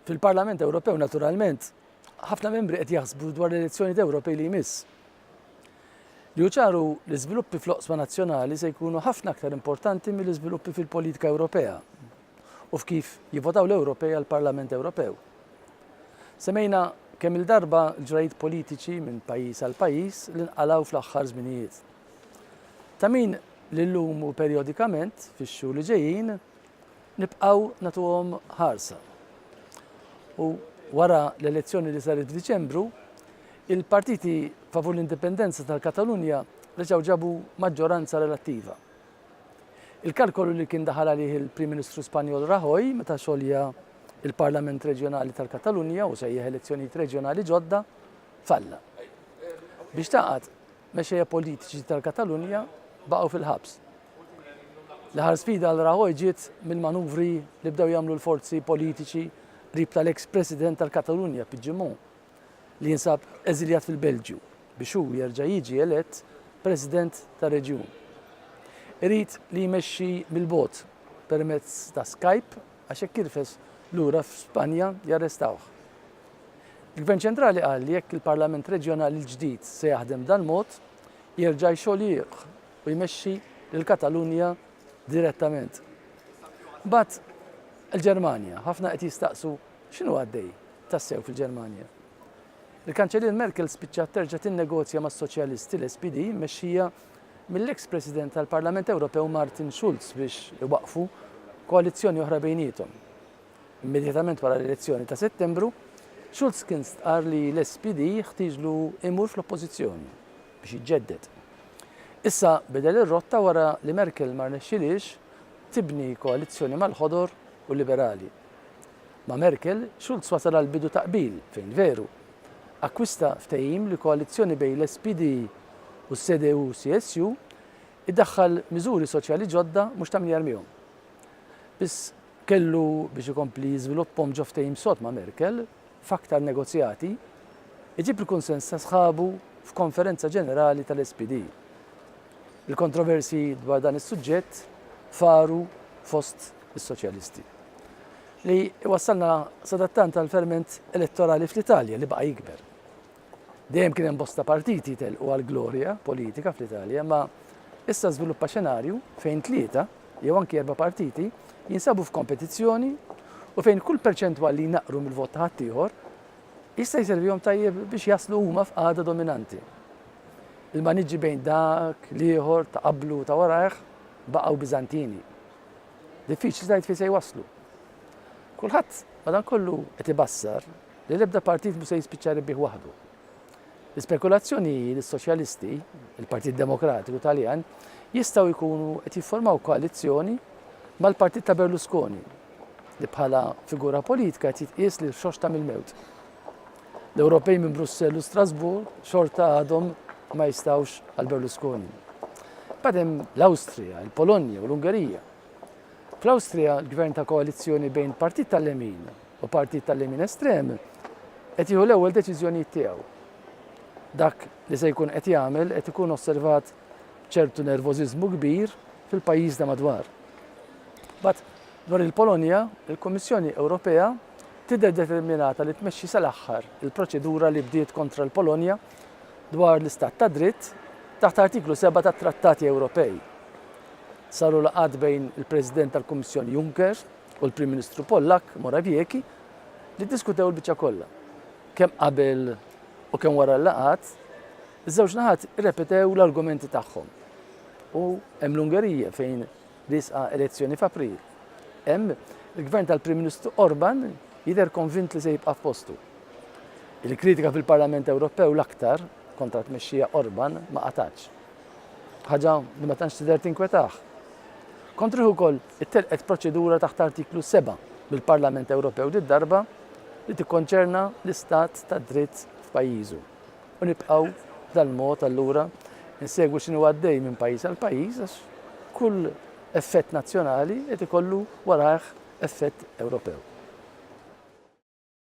Fil-Parlament Ewropew naturalment ħafna membri qed jaħsbu dwar l-elezzjoni Ewropej li jmiss. Li ċaru l-iżviluppi fl-oqsma nazzjonali se jkunu ħafna aktar importanti mill-iżviluppi fil-politika Ewropea u f'kif jivvotaw l-Ewropej għall-Parlament Ewropew. Semmejna kemm il-darba ġrajiet politiċi minn pajjiż għal pajjiż li nqalgħu fl-aħħar żminijiet. Ta' min li llum u perjodikament fix-xhur li ġejjin nibqgħu nagħtuhom ħarsa. U wara l-elezzjoni li saret f'Diċembru, il-partiti favur l-indipendenza tal-Katalunja reġgħu ġabu maġġoranza relattiva. Il-kalkolu li kien daħal għalih il-Prim Ministru Spanjol Rajoy meta xogħolja il-Parlament Reġjonali tal-Katalunja u sejjaħ elezzjonijiet reġjonali ġodda falla. Biex taqgħod mexxejja politiċi tal-Katalunja baqgħu fil-ħabs. L-aħħar sfida għal Rajoy ġiet mill-manuvri li bdew jagħmlu l-forzi politiċi qrib tal-ex-President tal-Katalunja Puigdemont li jinsab eżiljat fil-Belġju biex hu jerġa' jiġi elett President tar-Reġjun. Irid li jmexxi mill-bogħod permezz ta' Skype għax hekk irfes lura f'Spanja jarrestawh. Il-Gvern ċentrali qal li jekk il-Parlament Reġjonali l-ġdid se jaħdem dan mod, jerġa' jxogħol u jmexxi lill-Katalunja direttament. Mbagħad il-Ġermanja, ħafna qed jistaqsu x'inhu għaddej tassew fil-Ġermanja. Il-Kanċellier Merkel spiċċat terġa' tinnegozja mas-Soċjalisti l-SPD mmexxija mill-ex-President tal-Parlament Ewropew Martin Schulz biex iwaqfu koalizzjoni oħra bejniethom. Immedjatament wara l-elezzjoni ta' Settembru, Schulz kien stqar li l-SPD ħtieġlu imur fl-oppożizzjoni biex jiġġedded. Issa bidel ir-rotta wara li Merkel ma rnexxilix tibni koalizzjoni mal-ħodor u liberali. Ma' Merkel, Schulz wasal għal bidu taqbil fejn veru akkwista ftehim li koalizzjoni bejn l-SPD u s-CDU-CSU iddaħħal miżuri soċjali ġodda mhux ta' min jarmihom. Biss kellu biex ikompli jiżviluppahom ġo ftehim sod ma' Merkel f'aktar negozjati iġib il-kunsens ta' sħabu f'konferenza ġenerali tal-SPD. Il-kontroversi dwar dan is-suġġett faru fost is-soċjalisti li wassalna sadattant għal-ferment elettorali fl-Italja li baqa' jikber. Dejjem kien hemm bosta partiti telqu għall-glorja politika fl-Italja, ma issa żviluppa xenarju fejn tlieta jew anki 4 partiti jinsabu f'kompetizzjoni u fejn kull perċentwal li jnaqru mill-vot ta' ħaddieħor jista' jservihom tajjeb biex jaslu huma f'qagħda dominanti. Il-maniġġi bejn dak, l-ieħor ta' qablu ta' warajh baqgħu biżantini. Diffiċli tgħid fejn se jwasslu. Kulħadd madankollu qed ibassar li l-ebda partit mhux se jispiċċa rebbieħ waħdu. L-ispekulazzjoni lis-Soċjalisti, il-Partit Demokratiku Taljan, jistgħu jkunu qed jiffurmaw koalizzjoni mal-Partit ta' Berlusconi li bħala figura politika qed jitqies li xoxta mill-mewt. L-Ewropej minn Brussell u Strasburg xorta għadhom ma jistgħux għal Berlusconi. Badem l-Awstrija, il-Polonja u l-Ungerija. Fl-Awstrija l-gvern ta' koalizzjoni bejn partit tal-Lemin u partit tal-Lemin estrem qed jieħu l-ewwel deċiżjonijiet tiegħu. Dak li se jkun qed jagħmel qed ikun osservat ċertu nervożiżmu kbir fil-pajjiż ta' madwar. Bad dwar il-Polonja, il-Kummissjoni Ewropea tidher determinata li tmexxi sal-aħħar il-proċedura li bdiet kontra l-Polonja dwar l-istat ta' dritt taħt artiklu 7 tat-Trattati Ewropej. Saru laqgħat bejn il-President tal-Kummissjoni Juncker u l-Prim Ministru Pollak Morawiecki li ddiskutew il-biċċa kollha. Kemm qabel u kemm wara l-laqgħat, iż-żewġ naħat irrepetew l-argumenti tagħhom. U hemm l-Ungerija fejn risqa elezzjoni f'April. Hemm il-Gvern tal-Prim Ministru Orban jidher konvint li se jibqa' f'postu. Il-kritika fil-Parlament Ewropew l-aktar kontra tmexxija Orban ma qatax. Ħaġa li ma tantx tidher tinkwetaħ. Kontriħu wkoll it-telqet proċedura taħt artiklu 7 bil-Parlament Ewropew darba li tikkonċerna l-istat ta' dritt f'pajjiżu. U nibqgħu dal-mod allura insegwu x'inhu għaddej minn pajjiż għal pajjiż għax kull effett nazzjonali qed ikollu warah effett Ewropew.